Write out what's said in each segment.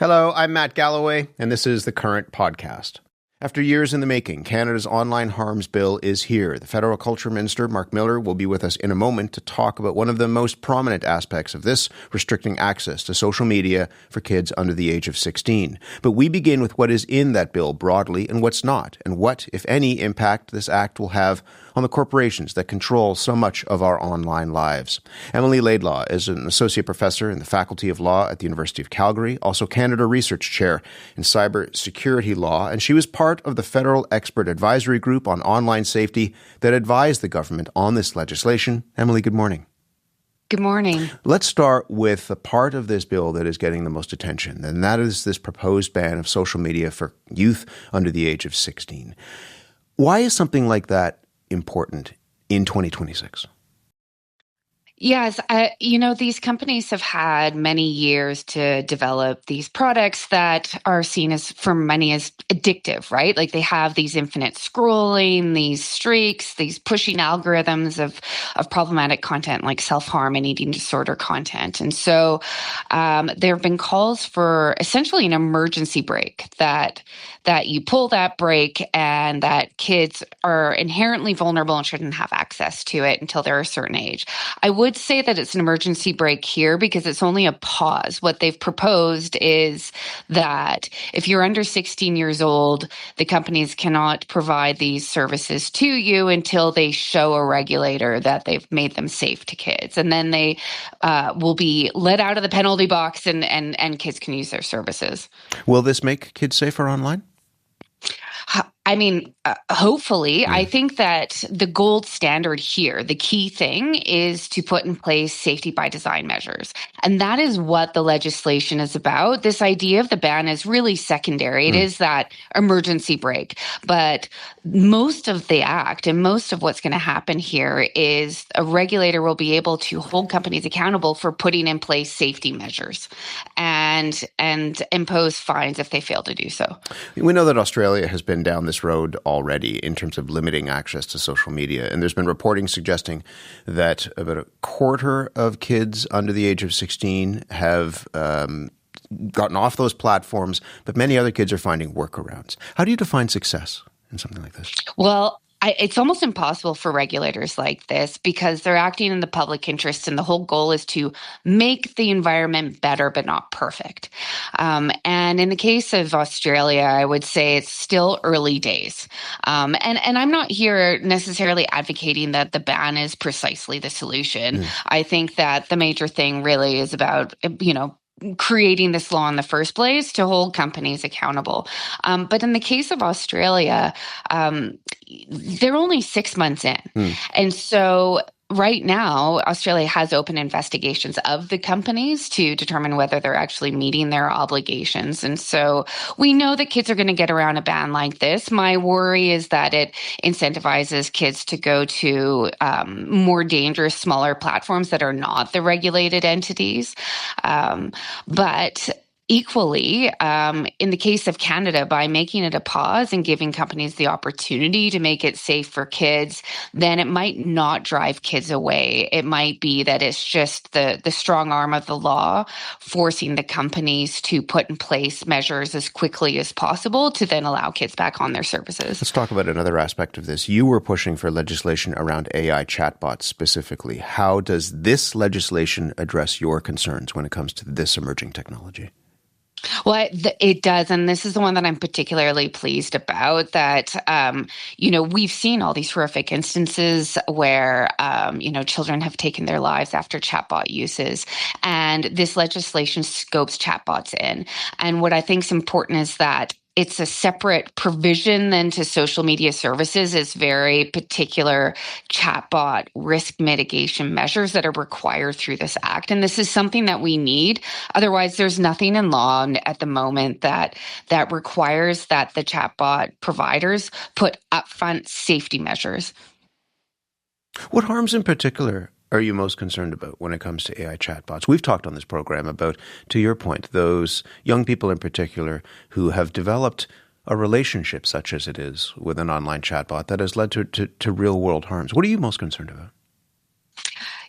Hello, I'm Matt Galloway, and this is The Current Podcast. After years in the making, Canada's online harms bill is here. The Federal Culture Minister, Mark Miller, will be with us in a moment to talk about one of the most prominent aspects of this, restricting access to social media for kids under the age of 16. But we begin with what is in that bill broadly and what's not, and what, if any, impact this act will have on the corporations that control so much of our online lives. Emily Laidlaw is an associate professor in the Faculty of Law at the University of Calgary, also Canada Research Chair in Cyber Security Law, and she was part of the Federal Expert Advisory Group on Online Safety that advised the government on this legislation. Emily, good morning. Good morning. Let's start with the part of this bill that is getting the most attention, and that is this proposed ban of social media for youth under the age of 16. Why is something like that important in 2026? Yes, these companies have had many years to develop these products that are seen as, for many, as addictive, right? Like they have these infinite scrolling, these streaks, these pushing algorithms of problematic content like self-harm and eating disorder content. And so there have been calls for essentially an emergency brake that you pull that brake and that kids are inherently vulnerable and shouldn't have access to it until they're a certain age. I would say that it's an emergency brake here because it's only a pause. What they've proposed is that if you're under 16 years old, the companies cannot provide these services to you until they show a regulator that they've made them safe to kids. And then they will be let out of the penalty box and kids can use their services. Will this make kids safer online? I mean, hopefully. I think that the gold standard here, the key thing is to put in place safety by design measures. And that is what the legislation is about. This idea of the ban is really secondary. It is that emergency brake. But most of the act and most of what's going to happen here is a regulator will be able to hold companies accountable for putting in place safety measures and impose fines if they fail to do so. We know that Australia has been down this road already in terms of limiting access to social media. And there's been reporting suggesting that about a quarter of kids under the age of 16 have gotten off those platforms, but many other kids are finding workarounds. How do you define success in something like this? Well, it's almost impossible for regulators like this because they're acting in the public interest, and the whole goal is to make the environment better but not perfect. And in the case of Australia, I would say it's still early days. And I'm not here necessarily advocating that the ban is precisely the solution. I think that the major thing really is about, creating this law in the first place to hold companies accountable. But in the case of Australia, they're only 6 months in. And so right now, Australia has open investigations of the companies to determine whether they're actually meeting their obligations. And so we know that kids are going to get around a ban like this. My worry is that it incentivizes kids to go to more dangerous, smaller platforms that are not the regulated entities. But equally, in the case of Canada, by making it a pause and giving companies the opportunity to make it safe for kids, then it might not drive kids away. It might be that it's just the strong arm of the law forcing the companies to put in place measures as quickly as possible to then allow kids back on their services. Let's talk about another aspect of this. You were pushing for legislation around AI chatbots specifically. How does this legislation address your concerns when it comes to this emerging technology? Well, it does. And this is the one that I'm particularly pleased about, that, we've seen all these horrific instances where, children have taken their lives after chatbot uses. And this legislation scopes chatbots in. And what I think is important is that it's a separate provision then to social media services is very particular chatbot risk mitigation measures that are required through this act. And this is something that we need. Otherwise, there's nothing in law at the moment that requires that the chatbot providers put upfront safety measures. What harms in particular are you most concerned about when it comes to AI chatbots? We've talked on this program about, to your point, those young people in particular who have developed a relationship such as it is with an online chatbot that has led to real-world harms. What are you most concerned about?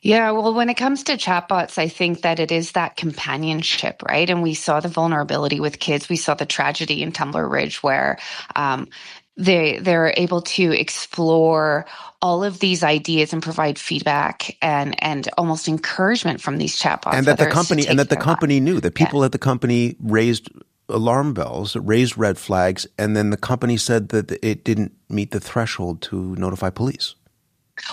Yeah, well, when it comes to chatbots, I think that it is that companionship, right? And we saw the vulnerability with kids. We saw the tragedy in Tumbler Ridge where um, they're able to explore all of these ideas and provide feedback and almost encouragement from these chatbots. And that the company knew that people at the company raised alarm bells, raised red flags, and then the company said that it didn't meet the threshold to notify police.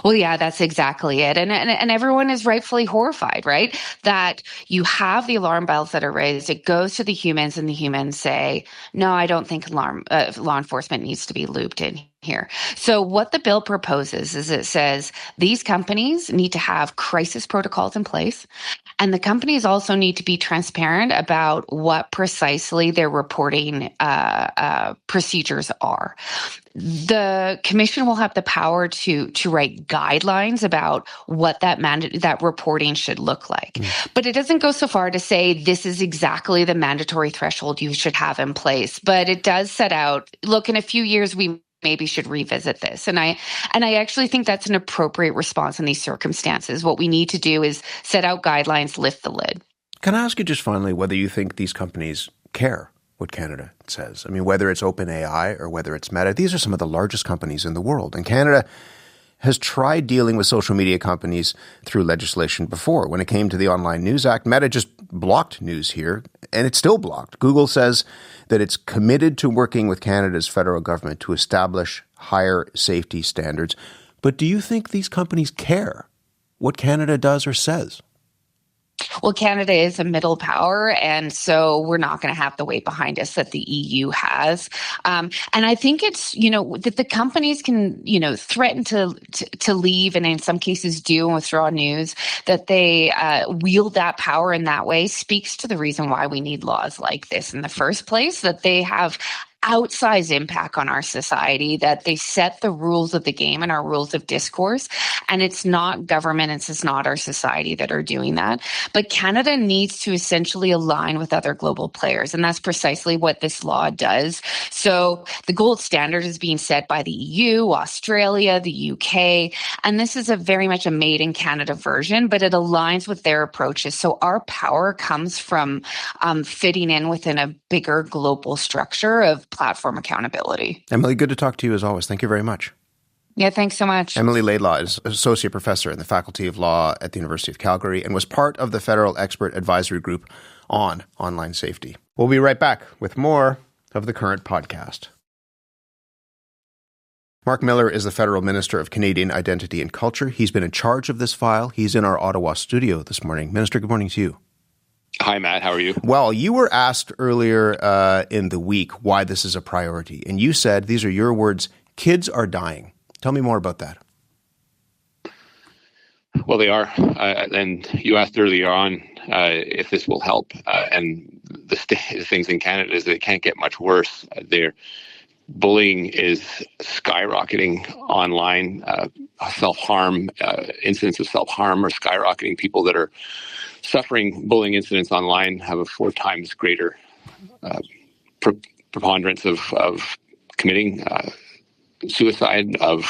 Well, yeah, that's exactly it. And everyone is rightfully horrified, right? That you have the alarm bells that are raised. It goes to the humans and the humans say, no, I don't think law enforcement needs to be looped in here. So what the bill proposes is it says these companies need to have crisis protocols in place. And the companies also need to be transparent about what precisely their reporting procedures are. The commission will have the power to write guidelines about what that reporting should look like. But it doesn't go so far to say this is exactly the mandatory threshold you should have in place. But it does set out, look, in a few years, we maybe should revisit this. And I actually think that's an appropriate response in these circumstances. What we need to do is set out guidelines, lift the lid. Can I ask you just finally whether you think these companies care what Canada says? I mean, whether it's OpenAI or whether it's Meta, these are some of the largest companies in the world. And Canada has tried dealing with social media companies through legislation before. When it came to the Online News Act, Meta just blocked news here, and it's still blocked. Google says that it's committed to working with Canada's federal government to establish higher safety standards. But do you think these companies care what Canada does or says? Well, Canada is a middle power, and so we're not going to have the weight behind us that the EU has. And I think it's, that the companies can, threaten to leave, and in some cases do and withdraw news, that they wield that power in that way speaks to the reason why we need laws like this in the first place, that they have outsized impact on our society, that they set the rules of the game and our rules of discourse. And it's not government, it's not our society that are doing that. But Canada needs to essentially align with other global players. And that's precisely what this law does. So the gold standard is being set by the EU, Australia, the UK. And this is very much a made in Canada version, but it aligns with their approaches. So our power comes from fitting in within a bigger global structure of platform accountability. Emily, good to talk to you as always. Thank you very much. Yeah, thanks so much. Emily Laidlaw is Associate Professor in the Faculty of Law at the University of Calgary and was part of the Federal Expert Advisory Group on online safety. We'll be right back with more of the current podcast. Mark Miller is the Federal Minister of Canadian Identity and Culture. He's been in charge of this file. He's in our Ottawa studio this morning. Minister, good morning to you. Hi, Matt. How are you? Well, you were asked earlier in the week why this is a priority, and you said, these are your words, kids are dying. Tell me more about that. Well, they are. And you asked earlier on if this will help. And the state of things in Canada is that it can't get much worse. Bullying is skyrocketing online. Self-harm, incidents of self-harm are skyrocketing. People that are suffering bullying incidents online have a 4 times greater preponderance of committing suicide, of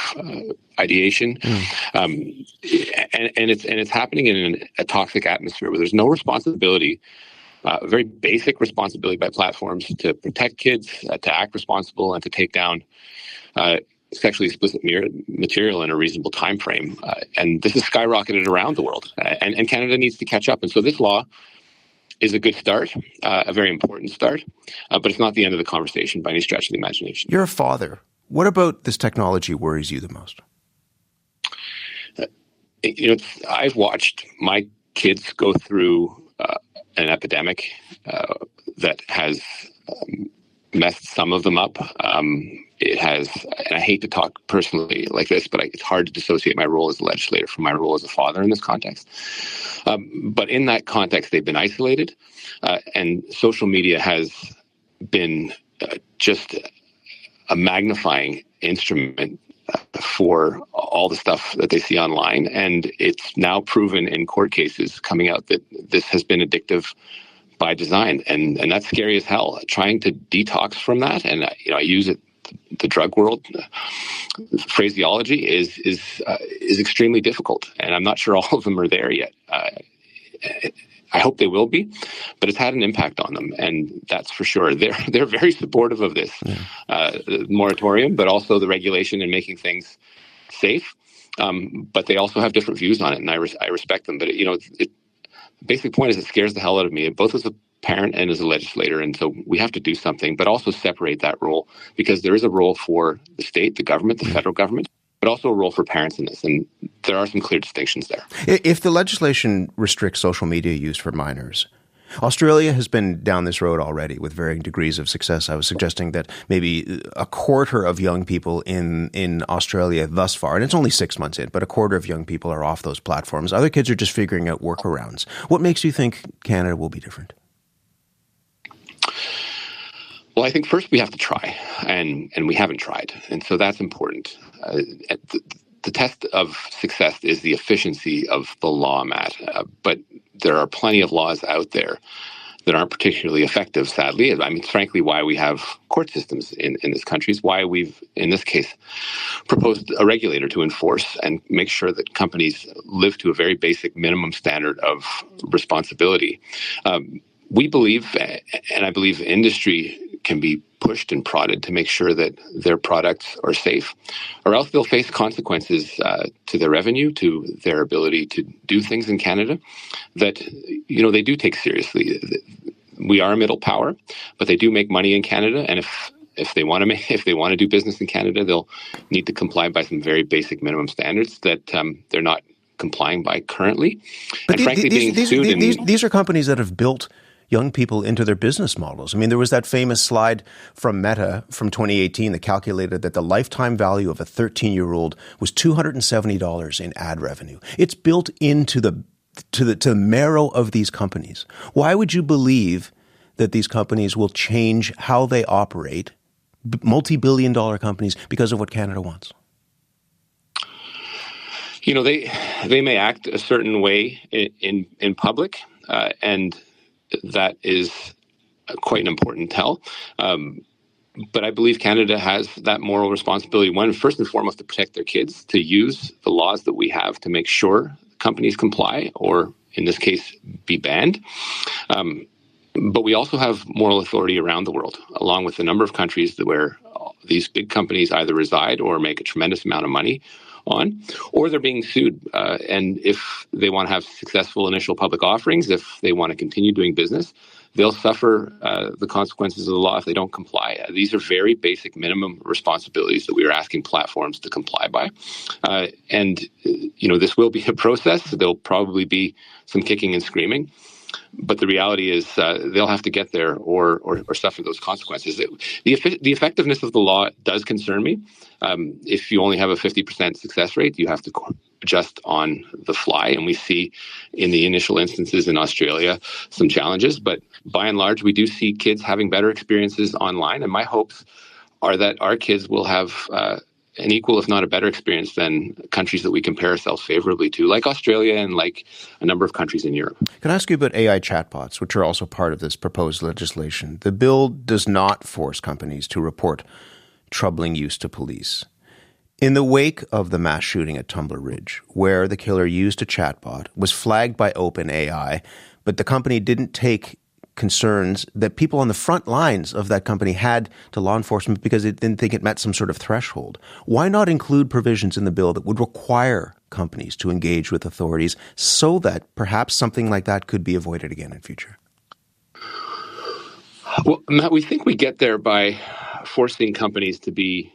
ideation, and it's happening in a toxic atmosphere where there's no responsibility, very basic responsibility by platforms to protect kids, to act responsible, and to take down sexually explicit material in a reasonable time frame. And this is skyrocketed around the world, and Canada needs to catch up. And so this law is a good start, a very important start, but it's not the end of the conversation by any stretch of the imagination. You're a father. What about this technology worries you the most? I've watched my kids go through an epidemic that has messed some of them up. It has, and I hate to talk personally like this, but it's hard to dissociate my role as a legislator from my role as a father in this context. But in that context, they've been isolated, and social media has been just a magnifying instrument for all the stuff that they see online. And it's now proven in court cases coming out that this has been addictive by design. And that's scary as hell. Trying to detox from that, and I use it the drug world, phraseology is extremely difficult, and I'm not sure all of them are there yet. I hope they will be, but it's had an impact on them, and that's for sure. They're very supportive of this moratorium, but also the regulation and making things safe. But they also have different views on it, and I respect them. But the basic point is it scares the hell out of me, both as a parent and as a legislator, and so we have to do something, but also separate that role, because there is a role for the state, the government, the federal government, but also a role for parents in this, and there are some clear distinctions there. If the legislation restricts social media use for minors, Australia has been down this road already with varying degrees of success. I was suggesting that maybe a quarter of young people in Australia thus far, and it's only 6 months in, but a quarter of young people are off those platforms. Other kids are just figuring out workarounds. What makes you think Canada will be different? Well, I think first we have to try, and we haven't tried, and so that's important. The test of success is the efficiency of the law, Matt, but there are plenty of laws out there that aren't particularly effective, sadly. I mean, frankly, why we have court systems in this country is why we've, in this case, proposed a regulator to enforce and make sure that companies live to a very basic minimum standard of responsibility. We believe, and I believe industry can be pushed and prodded to make sure that their products are safe, or else they'll face consequences to their revenue, to their ability to do things in Canada that, they do take seriously. We are a middle power, but they do make money in Canada, and if they want to do business in Canada, they'll need to comply by some very basic minimum standards that they're not complying by currently. But and frankly, these are companies that have built young people into their business models. I mean, there was that famous slide from Meta from 2018 that calculated that the lifetime value of a 13-year-old was $270 in ad revenue. It's built into the marrow of these companies. Why would you believe that these companies will change how they operate, multi-billion-dollar companies, because of what Canada wants? They may act a certain way in public, and that is quite an important tell. But I believe Canada has that moral responsibility, one, first and foremost, to protect their kids, to use the laws that we have to make sure companies comply, or in this case, be banned. But we also have moral authority around the world, along with a number of countries where these big companies either reside or make a tremendous amount of money on, or they're being sued. And if they want to have successful initial public offerings, if they want to continue doing business, they'll suffer the consequences of the law if they don't comply. These are very basic minimum responsibilities that we are asking platforms to comply by. And this will be a process. There'll probably be some kicking and screaming. But the reality is they'll have to get there or suffer those consequences. The effectiveness of the law does concern me. If you only have a 50% success rate, you have to adjust on the fly. And we see in the initial instances in Australia some challenges. But by and large, we do see kids having better experiences online. And my hopes are that our kids will have an equal, if not a better experience than countries that we compare ourselves favorably to, like Australia and like a number of countries in Europe. Can I ask you about AI chatbots, which are also part of this proposed legislation? The bill does not force companies to report troubling use to police. In the wake of the mass shooting at Tumbler Ridge, where the killer used a chatbot, was flagged by OpenAI, but the company didn't take concerns that people on the front lines of that company had to law enforcement because it didn't think it met some sort of threshold. Why not include provisions in the bill that would require companies to engage with authorities so that perhaps something like that could be avoided again in future? Well, Matt, we think we get there by forcing companies to be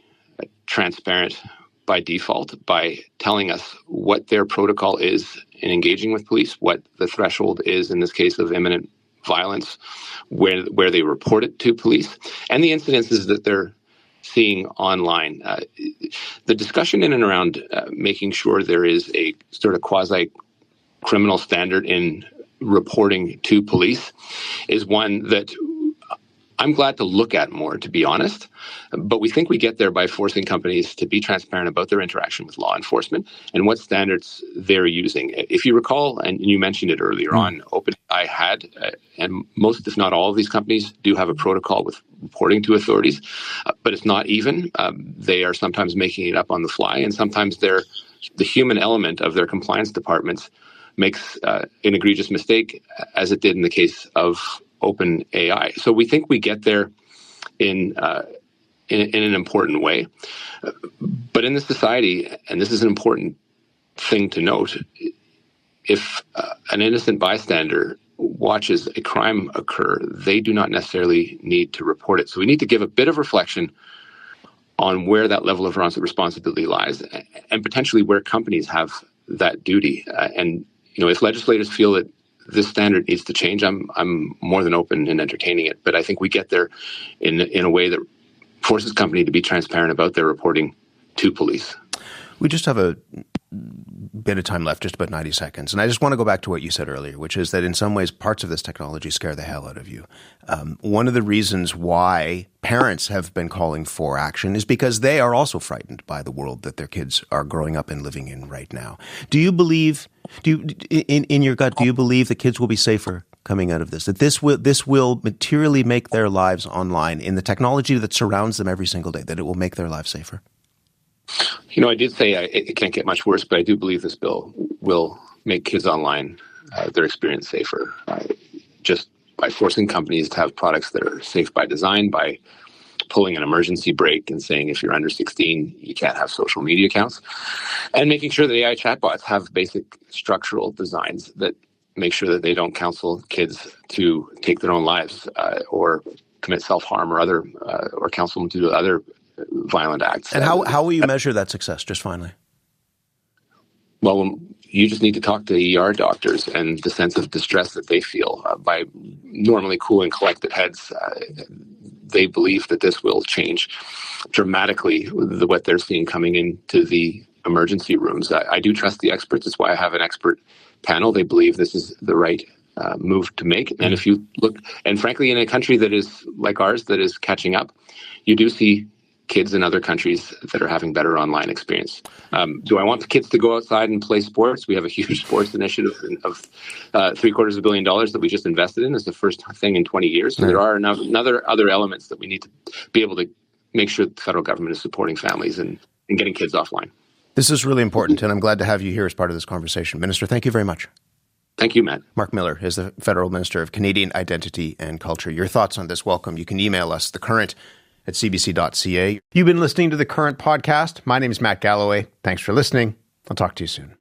transparent by default, by telling us what their protocol is in engaging with police, what the threshold is in this case of imminent violence, where they report it to police, and the incidences that they're seeing online. The discussion in and around making sure there is a sort of quasi-criminal standard in reporting to police is one that I'm glad to look at more, to be honest, but we think we get there by forcing companies to be transparent about their interaction with law enforcement and what standards they're using. If you recall, and you mentioned it earlier on, OpenAI had, and most, if not all of these companies do have a protocol with reporting to authorities, but it's not even. They are sometimes making it up on the fly, and sometimes the human element of their compliance departments makes an egregious mistake, as it did in the case of OpenAI. So we think we get there in an important way. But in this society, and this is an important thing to note, if an innocent bystander watches a crime occur, they do not necessarily need to report it. So we need to give a bit of reflection on where that level of responsibility lies, and potentially where companies have that duty. And if legislators feel that this standard needs to change, I'm more than open in entertaining it. But I think we get there in a way that forces company to be transparent about their reporting to police. We just have a bit of time left, just about 90 seconds. And I just want to go back to what you said earlier, which is that in some ways, parts of this technology scare the hell out of you. One of the reasons why parents have been calling for action is because they are also frightened by the world that their kids are growing up and living in right now. Do you believe, in your gut, do you believe the kids will be safer coming out of this? That this will materially make their lives online in the technology that surrounds them every single day, that it will make their lives safer? I did say it can't get much worse, but I do believe this bill will make kids online, their experience safer, just by forcing companies to have products that are safe by design, by pulling an emergency brake and saying if you're under 16, you can't have social media accounts, and making sure that AI chatbots have basic structural designs that make sure that they don't counsel kids to take their own lives or commit self-harm or counsel them to do other violent acts. And how will you measure that success, just finally? Well, you just need to talk to ER doctors and the sense of distress that they feel by normally cool and collected heads. They believe that this will change dramatically what they're seeing coming into the emergency rooms. I do trust the experts. That's why I have an expert panel. They believe this is the right move to make. And if you look, and frankly, in a country that is like ours, that is catching up, you do see kids in other countries that are having better online experience. Do I want the kids to go outside and play sports? We have a huge sports initiative of $750 million that we just invested in. It's the first thing in 20 years. So there are other elements that we need to be able to make sure the federal government is supporting families and getting kids offline. This is really important, and I'm glad to have you here as part of this conversation. Minister, thank you very much. Thank you, Matt. Mark Miller is the Federal Minister of Canadian Identity and Culture. Your thoughts on this, welcome. You can email us, thecurrent@cbc.ca. You've been listening to The Current podcast. My name is Matt Galloway. Thanks for listening. I'll talk to you soon.